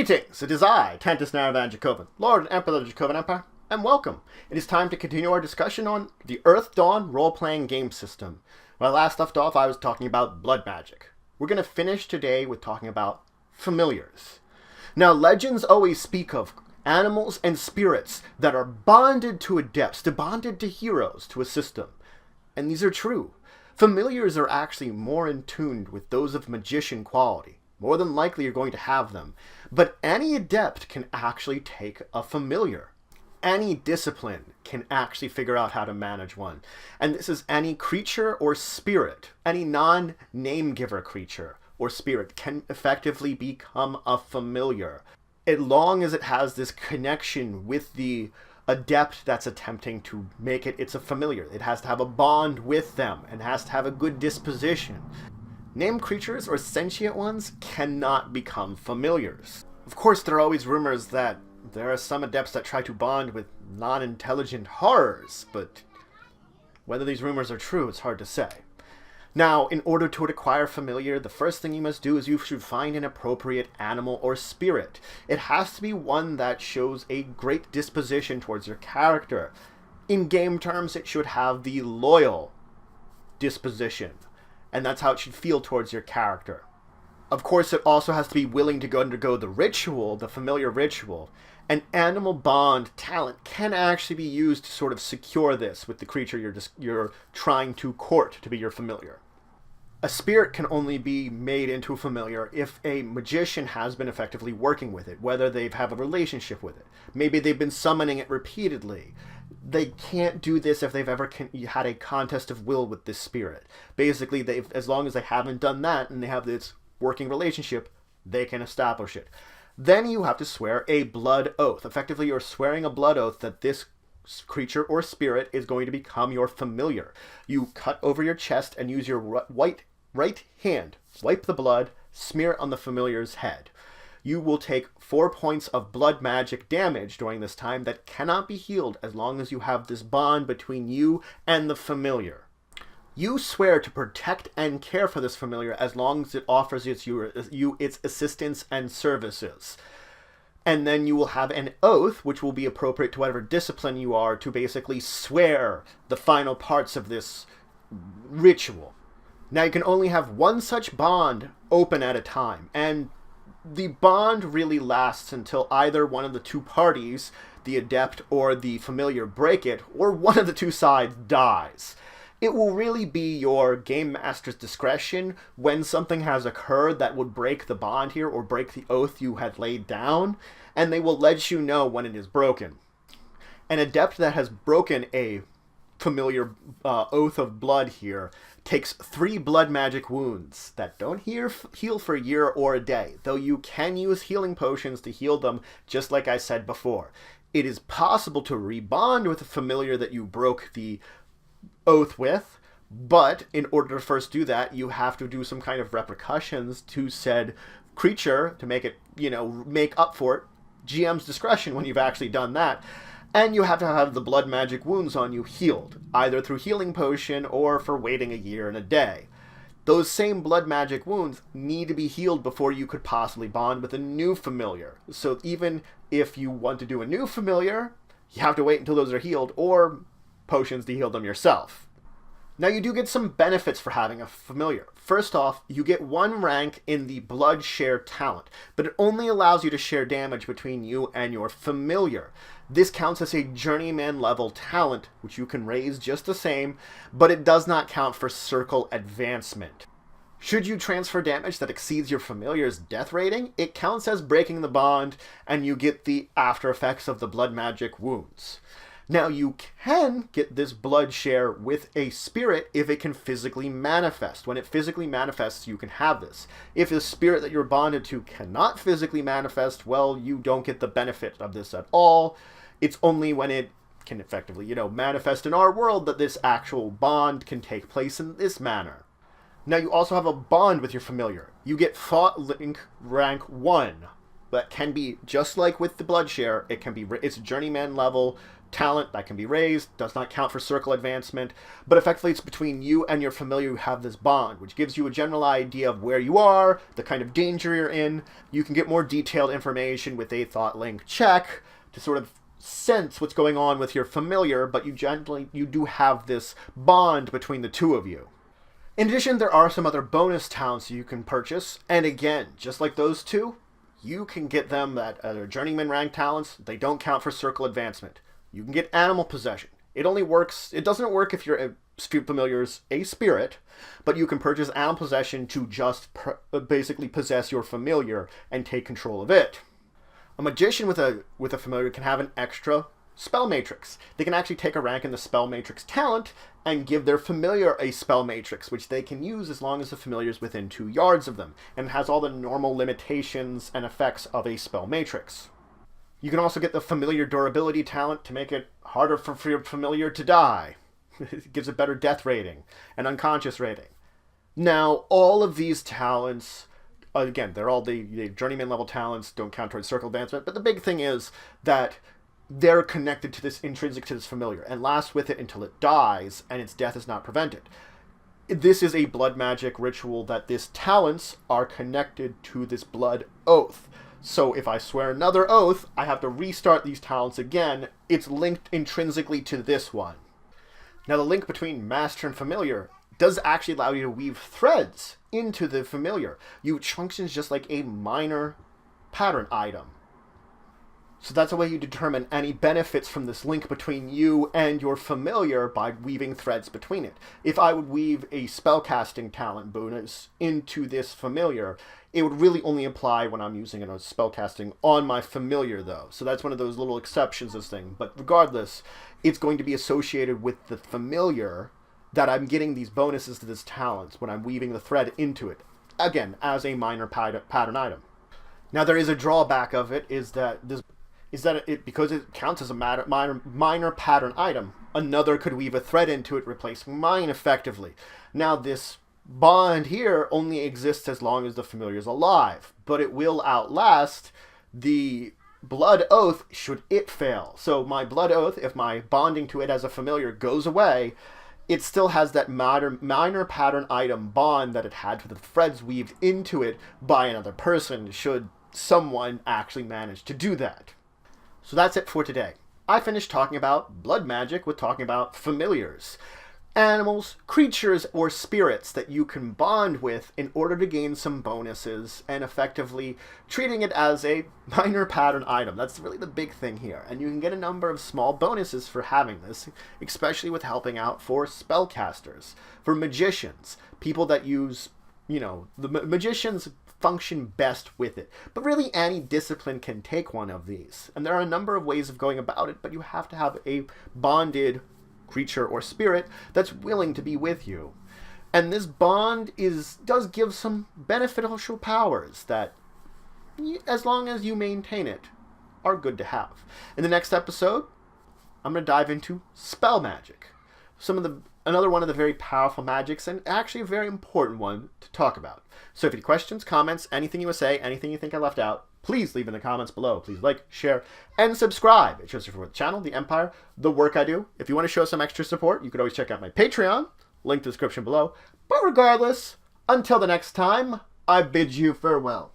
Greetings! It is I, Tantus Naravan Dracovin, Lord and Emperor of the Dracovin Empire, and welcome! It is time to continue our discussion on the EARTHDAWN Roleplaying game system. When I last left off, I was talking about blood magic. We're going to finish today with talking about familiars. Now, legends always speak of animals and spirits that are bonded to adepts, bonded to heroes to assist them. And these are true. Familiars are actually more in tune with those of magician quality. More than likely you're going to have them. But any adept can actually take a familiar. Any discipline can actually figure out how to manage one. And this is any creature or spirit. Any non-name giver creature or spirit can effectively become a familiar, as long as it has this connection with the adept that's attempting to make it. It's a familiar. It has to have a bond with them and has to have a good disposition. Named creatures or sentient ones cannot become familiars. Of course, there are always rumors that there are some adepts that try to bond with non-intelligent horrors, but whether these rumors are true, it's hard to say. Now, in order to acquire familiar, the first thing you must do is you should find an appropriate animal or spirit. It has to be one that shows a great disposition towards your character. In game terms, it should have the loyal disposition, and that's how it should feel towards your character. Of course, it also has to be willing to undergo the ritual, the familiar ritual. An animal bond talent can actually be used to sort of secure this with the creature you're trying to court to be your familiar. A spirit can only be made into a familiar if a magician has been effectively working with it, whether they have a relationship with it. Maybe they've been summoning it repeatedly. They can't do this if they've ever had a contest of will with this spirit. Basically, as long as they haven't done that and they have this working relationship, they can establish it. Then you have to swear a blood oath. Effectively, you're swearing a blood oath that this creature or spirit is going to become your familiar. You cut over your chest and use your right hand, wipe the blood, smear it on the familiar's head. You will take 4 points of blood magic damage during this time that cannot be healed as long as you have this bond between you and the familiar. You swear to protect and care for this familiar as long as it offers you its assistance and services. And then you will have an oath, which will be appropriate to whatever discipline you are, to basically swear the final parts of this ritual. Now, you can only have one such bond open at a time, and the bond really lasts until either one of the two parties, the adept or the familiar, break it, or one of the two sides dies. It will really be your game master's discretion when something has occurred that would break the bond here or break the oath you had laid down, and they will let you know when it is broken. An adept that has broken a familiar oath of blood here takes 3 blood magic wounds that don't heal for a year or a day, though you can use healing potions to heal them, just like I said before. It is possible to rebond with a familiar that you broke the oath with, but in order to first do that, you have to do some kind of repercussions to said creature to make it, make up for it. GM's discretion when you've actually done that. And you have to have the blood magic wounds on you healed, either through healing potion or for waiting a year and a day. Those same blood magic wounds need to be healed before you could possibly bond with a new familiar. So even if you want to do a new familiar, you have to wait until those are healed, or potions to heal them yourself. Now, you do get some benefits for having a familiar. First off, you get 1 rank in the blood share talent, but it only allows you to share damage between you and your familiar. This counts as a journeyman level talent, which you can raise just the same, but it does not count for circle advancement. Should you transfer damage that exceeds your familiar's death rating, it counts as breaking the bond, and you get the after effects of the blood magic wounds. Now, you can get this blood share with a spirit if it can physically manifest. When it physically manifests, you can have this. If the spirit that you're bonded to cannot physically manifest, well, you don't get the benefit of this at all. It's only when it can effectively, manifest in our world that this actual bond can take place in this manner. Now, you also have a bond with your familiar. You get Thought Link rank 1. That can be, just like with the blood share, it's journeyman level talent that can be raised, does not count for circle advancement, but effectively it's between you and your familiar who have this bond, which gives you a general idea of where you are, the kind of danger you're in. You can get more detailed information with a thought link check to sort of sense what's going on with your familiar, but you do have this bond between the two of you. In addition, there are some other bonus talents you can purchase, and again, just like those two, you can get them that are journeyman rank talents. They don't count for circle advancement. You can get animal possession. It doesn't work if your familiar's a spirit, but you can purchase animal possession to just basically possess your familiar and take control of it. A magician with a familiar can have an extra spell matrix. They can actually take a rank in the spell matrix talent and give their familiar a spell matrix, which they can use as long as the familiar is within 2 yards of them, and has all the normal limitations and effects of a spell matrix. You can also get the familiar durability talent to make it harder for your familiar to die. It gives a better death rating and unconscious rating. Now, all of these talents, again, they're all the journeyman level talents, don't count towards circle advancement, but the big thing is that they're connected to this, intrinsic to this familiar, and last with it until it dies, and its death is not prevented. This is a blood magic ritual that these talents are connected to this blood oath. So if I swear another oath, I have to restart these talents again. It's linked intrinsically to this one. Now the link between master and familiar does actually allow you to weave threads into the familiar. Which functions just like a minor pattern item. So that's a way you determine any benefits from this link between you and your familiar by weaving threads between it. If I would weave a spellcasting talent bonus into this familiar, it would really only apply when I'm using it on spellcasting on my familiar though. So that's one of those little exceptions to this thing. But regardless, it's going to be associated with the familiar that I'm getting these bonuses to this talent when I'm weaving the thread into it. Again, as a minor pattern item. Now there is a drawback of it, because it counts as a minor pattern item, another could weave a thread into it, replacing mine effectively. Now this bond here only exists as long as the familiar is alive, but it will outlast the blood oath should it fail. So my blood oath, if my bonding to it as a familiar goes away, it still has that minor pattern item bond that it had to the threads weaved into it by another person, should someone actually manage to do that. So that's it for today. I finished talking about blood magic with talking about familiars. Animals, creatures, or spirits that you can bond with in order to gain some bonuses, and effectively treating it as a minor pattern item. That's really the big thing here. And you can get a number of small bonuses for having this, especially with helping out for spellcasters, for magicians, people that use, the magicians function best with it. But really any discipline can take one of these. And there are a number of ways of going about it, but you have to have a bonded creature or spirit that's willing to be with you. And this bond does give some beneficial powers that, as long as you maintain it, are good to have. In the next episode, I'm going to dive into spell magic. Another one of the very powerful magics, and actually a very important one to talk about. So if you have questions, comments, anything you want to say, anything you think I left out, please leave in the comments below. Please like, share, and subscribe. It shows you for the channel, the Empire, the work I do. If you want to show some extra support, you can always check out my Patreon, link in the description below. But regardless, until the next time, I bid you farewell.